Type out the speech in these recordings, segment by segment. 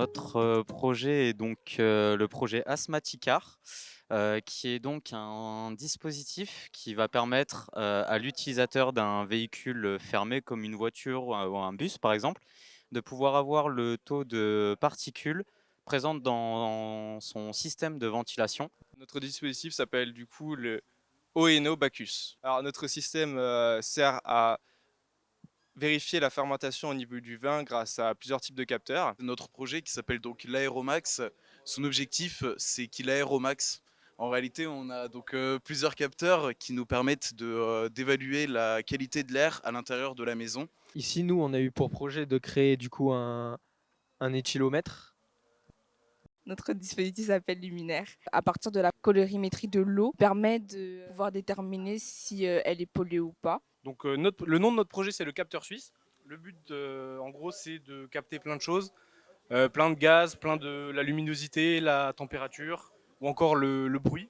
notre projet est donc le projet Asthmaticar, qui est donc un dispositif qui va permettre, à l'utilisateur d'un véhicule fermé comme une voiture ou un bus par exemple, de pouvoir avoir le taux de particules présentes dans son système de ventilation. Notre dispositif s'appelle du coup le Oeno Bacchus. Alors notre système sert à vérifier la fermentation au niveau du vin grâce à plusieurs types de capteurs. Notre projet qui s'appelle donc l'Aéromax, son objectif c'est qu'il aère au max. En réalité, on a donc plusieurs capteurs qui nous permettent d'évaluer la qualité de l'air à l'intérieur de la maison. Ici, nous, on a eu pour projet de créer du coup un éthylomètre. Notre dispositif s'appelle Luminaire. À partir de la colorimétrie de l'eau, permet de pouvoir déterminer si elle est polluée ou pas. Donc le nom de notre projet c'est le capteur suisse. Le but en gros c'est de capter plein de choses, plein de gaz, plein de la luminosité, la température ou encore le bruit.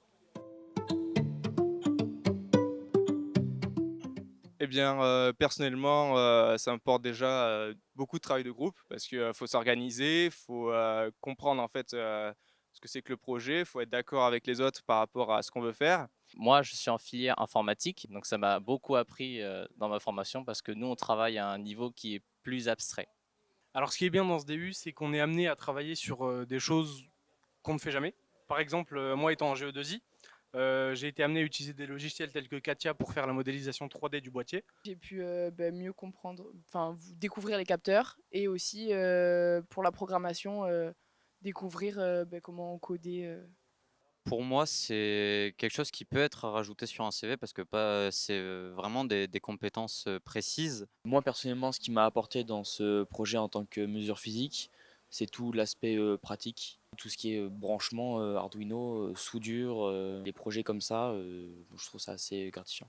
Eh bien, personnellement, ça me porte déjà beaucoup de travail de groupe parce qu'il faut s'organiser, il faut comprendre en fait ce que c'est que le projet, il faut être d'accord avec les autres par rapport à ce qu'on veut faire. Moi, je suis en filière informatique, donc ça m'a beaucoup appris dans ma formation parce que nous, on travaille à un niveau qui est plus abstrait. Alors ce qui est bien dans ce DU c'est qu'on est amené à travailler sur des choses qu'on ne fait jamais. Par exemple, moi étant en GE2I, j'ai été amené à utiliser des logiciels tels que Katia pour faire la modélisation 3D du boîtier. J'ai pu mieux comprendre, enfin découvrir les capteurs et aussi pour la programmation, découvrir comment coder. Pour moi, c'est quelque chose qui peut être rajouté sur un CV parce que c'est vraiment des compétences précises. Moi personnellement, ce qui m'a apporté dans ce projet en tant que mesure physique, c'est tout l'aspect pratique, tout ce qui est branchement Arduino, soudure, les projets comme ça, je trouve ça assez gratifiant.